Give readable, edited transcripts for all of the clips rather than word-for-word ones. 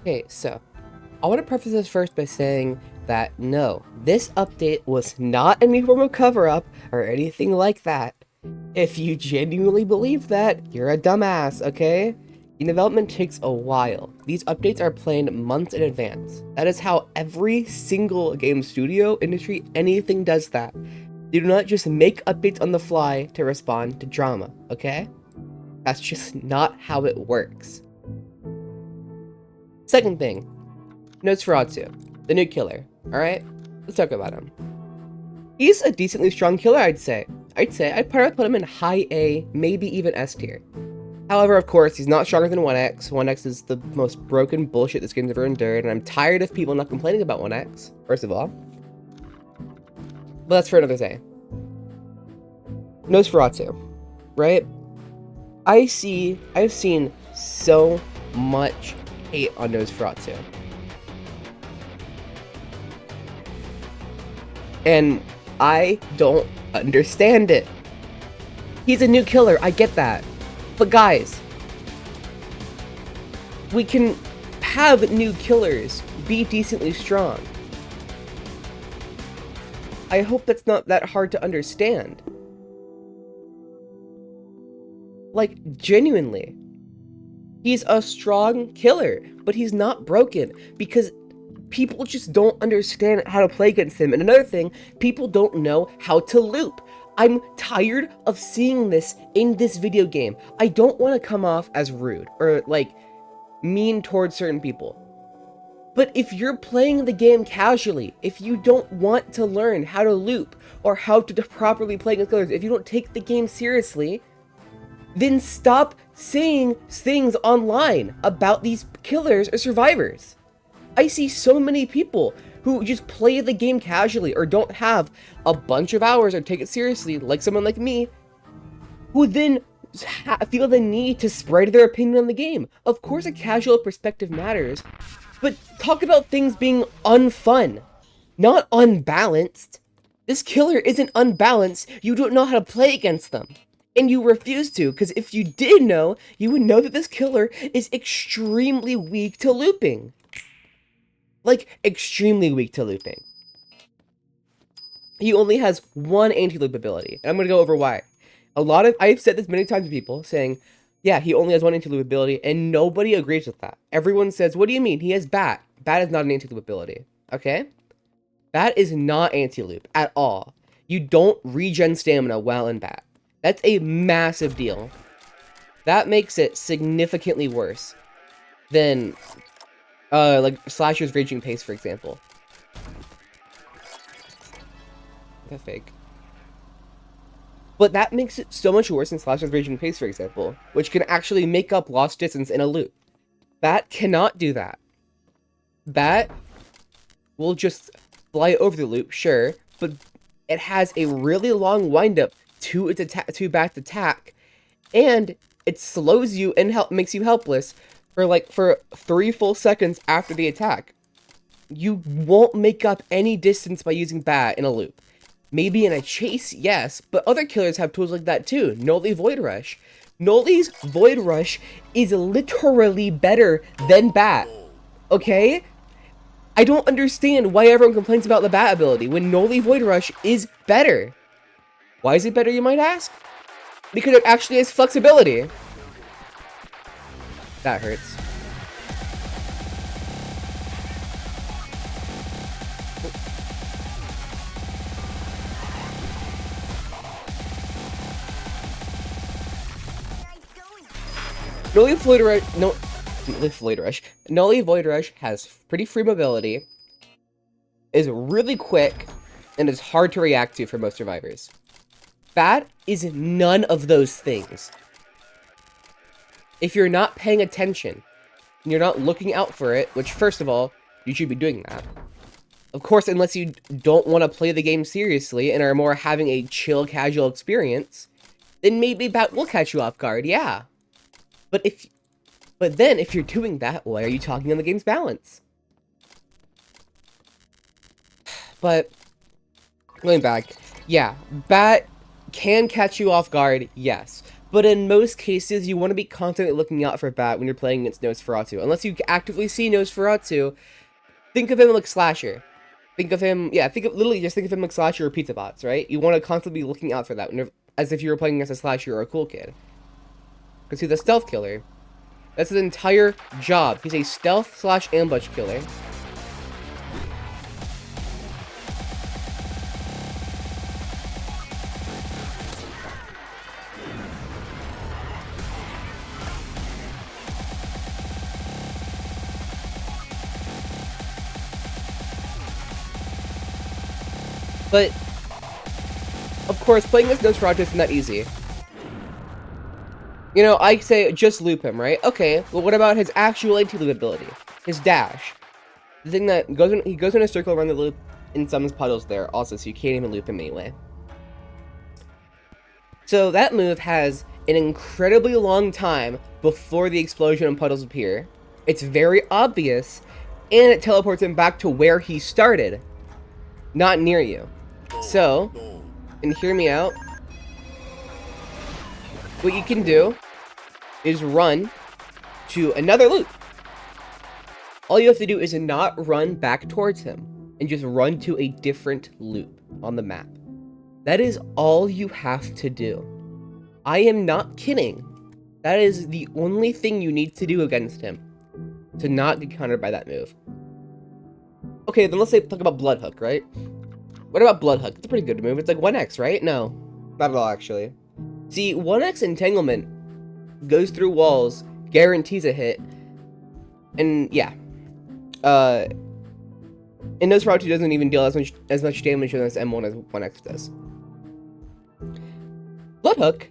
Okay, so I want to preface this first by saying that no, this update was not any form of cover-up or anything like that. If you genuinely believe that, you're a dumbass, okay? The development takes a while. These updates are planned months in advance. That is how every single game studio, industry, anything does that. They do not just make updates on the fly to respond to drama, okay? That's just not how it works. Second thing, Nosferatu, the new killer, alright? Let's talk about him. He's a decently strong killer, I'd say. I'd probably put him in high A, maybe even S tier. However, of course, he's not stronger than 1X. 1X is the most broken bullshit this game's ever endured, and I'm tired of people not complaining about 1X, first of all. But that's for another day. Nosferatu, right? I've seen so much hate on Nosferatu. And I don't understand it. He's a new killer, I get that. But guys, we can have new killers be decently strong. I hope that's not that hard to understand. Like, genuinely. He's a strong killer, but he's not broken because people just don't understand how to play against him. And another thing, people don't know how to loop. I'm tired of seeing this in this video game. I don't want to come off as rude or like mean towards certain people. But if you're playing the game casually, if you don't want to learn how to loop or how to properly play against killers, if you don't take the game seriously, then stop saying things online about these killers or survivors. I see so many people who just play the game casually or don't have a bunch of hours or take it seriously, like someone like me, who then feel the need to spread their opinion on the game. Of course a casual perspective matters, but talk about things being unfun, not unbalanced. This killer isn't unbalanced, you don't know how to play against them. And you refuse to, because if you did know, you would know that this killer is extremely weak to looping. Like, extremely weak to looping. He only has one anti-loop ability, and I'm going to go over why. I've said this many times to people, saying, yeah, he only has one anti-loop ability, and nobody agrees with that. Everyone says, what do you mean? He has Bat. Bat is not an anti-loop ability, okay? Bat is not anti-loop at all. You don't regen stamina while in Bat. That's a massive deal. That makes it significantly worse than, like, Slasher's Raging Pace, for example. That's fake. But that makes it so much worse than Slasher's Raging Pace, for example, which can actually make up lost distance in a loop. Bat cannot do that. Bat will just fly over the loop, sure, but it has a really long windup to its Bat's attack, and it slows you and makes you helpless for 3 full seconds after the attack. You won't make up any distance by using Bat in a loop. Maybe in a chase, yes, but other killers have tools like that too. Noli Void Rush. Noli's Void Rush is literally better than Bat, okay? I don't understand why everyone complains about the Bat ability when Noli Void Rush is better. Why is it better, you might ask? Because it actually has flexibility. That hurts. Noli Void Rush has pretty free mobility, is really quick, and is hard to react to for most survivors. Bat is none of those things. If you're not paying attention, and you're not looking out for it, which first of all, you should be doing that. Of course, unless you don't want to play the game seriously and are more having a chill, casual experience, then maybe Bat will catch you off guard, yeah. But then if you're doing that, why are you talking on the game's balance? But, going back, yeah, Bat can catch you off guard, yes. But in most cases, you want to be constantly looking out for that when you're playing against Nosferatu. Unless you actively see Nosferatu, think of him like Slasher. Think of him, yeah, literally just think of him like Slasher or Pizza Bots, right? You want to constantly be looking out for that, as if you were playing against a Slasher or a Cool Kid. Because he's a stealth killer. That's his entire job. He's a stealth/ambush killer. But, of course, playing this Nosferatu isn't that easy. You know, I say just loop him, right? Okay, well what about his actual anti-loop ability? His dash. The thing that he goes in a circle around the loop and summons puddles there also, so you can't even loop him anyway. So that move has an incredibly long time before the explosion and puddles appear. It's very obvious, and it teleports him back to where he started. Not near you. So, and hear me out, what you can do is run to another loop. All you have to do is not run back towards him, and just run to a different loop on the map. That is all you have to do. I am not kidding. That is the only thing you need to do against him, to not get countered by that move. Okay, then let's talk about Bloodhook, right? What about Bloodhook? It's a pretty good move. It's like 1x, right? No, not at all, actually. See, 1x Entanglement goes through walls, guarantees a hit, and yeah. And Nosferatu doesn't even deal as much damage as M1 as 1x does. Bloodhook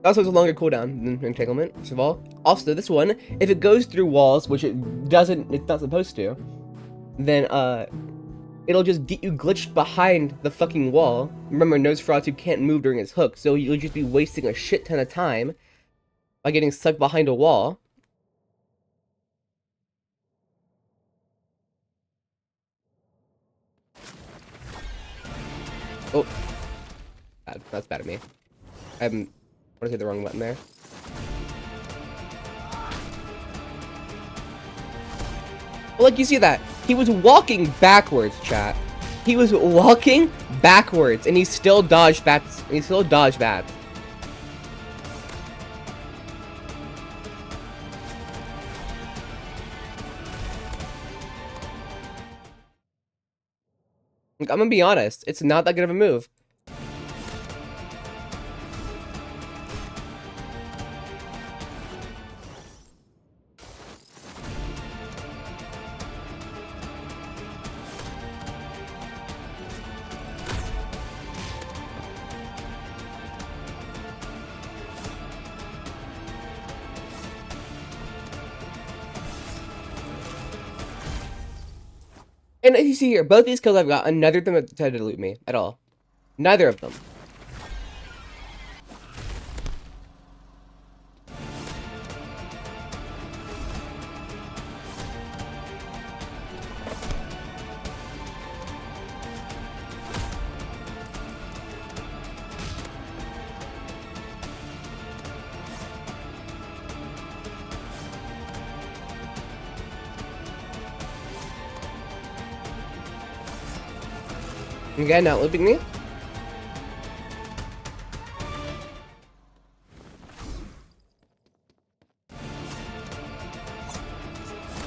also has a longer cooldown than Entanglement, first of all. Also, this one, if it goes through walls, which it's not supposed to, then, it'll just get you glitched behind the fucking wall. Remember, Nosferatu can't move during his hook, so you'll just be wasting a shit ton of time by getting stuck behind a wall. Oh. That's bad of me. I want to hit the wrong button there. Well, like, you see that? He was walking backwards, chat. He was walking backwards, and he still dodged bats. Like, I'm gonna be honest, it's not that good of a move. And as you see here, both these kills I've got, neither of them have decided to loot me at all. Neither of them. Again, not looping me.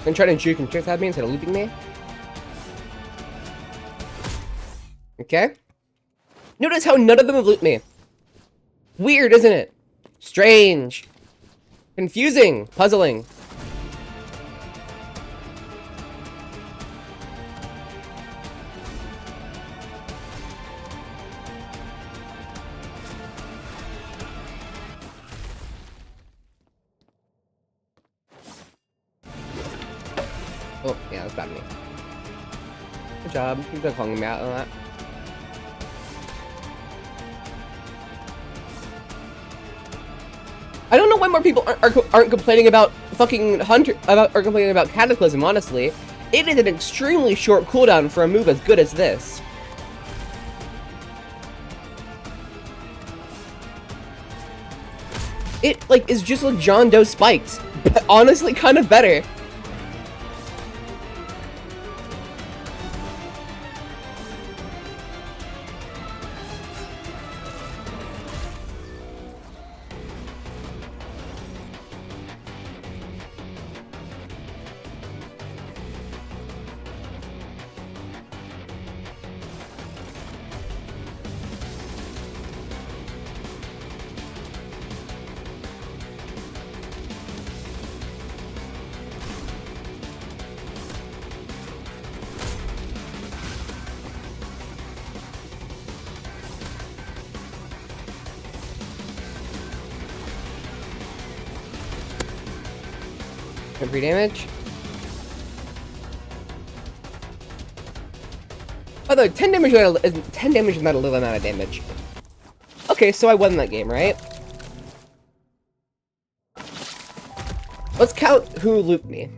And trying to juke and trick at me instead of looping me. Okay. Notice how none of them have looped me. Weird, isn't it? Strange. Confusing. Puzzling. Oh, yeah, that's bad of me. Good job. You've been calling me out on that. I don't know why more people aren't complaining about fucking are complaining about Cataclysm, honestly. It is an extremely short cooldown for a move as good as this. it, like, is just like John Doe spikes. But honestly, kind of better. Every damage. By the way, 10 damage is not a little amount of damage. Okay, so I won that game, right? Let's count who looped me.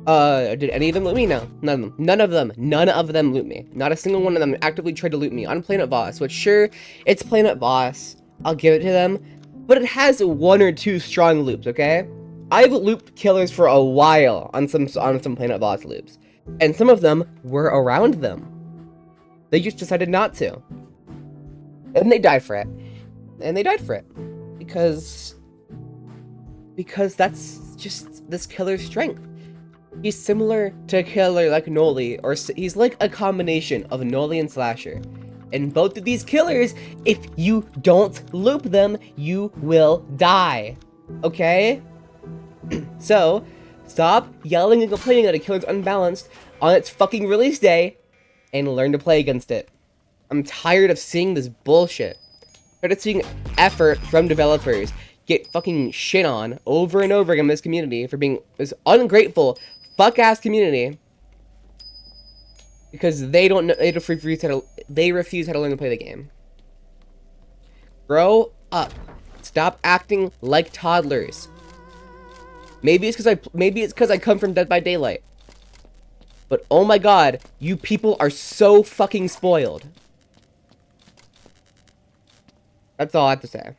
Did any of them loot me? No, none of them. None of them loot me. Not a single one of them actively tried to loot me on Planet Voss, which sure, it's Planet Voss. I'll give it to them. But it has 1 or 2 strong loops, okay? I've looped killers for a while on some Planet Voss loops. And some of them were around them. They just decided not to. And they died for it. And they died for it. Because that's just this killer's strength. He's similar to a killer like Noli, or he's like a combination of Noli and Slasher. And both of these killers, if you don't loop them, you will die. Okay? So, stop yelling and complaining that a killer's unbalanced on its fucking release day, and learn to play against it. I'm tired of seeing this bullshit. Tired of seeing effort from developers get fucking shit on over and over again in this community for being this ungrateful fuck-ass community. Because they don't know, they refuse how to learn to play the game. Grow up. Stop acting like toddlers. Maybe it's because I come from Dead by Daylight. But oh my god, you people are so fucking spoiled. That's all I have to say.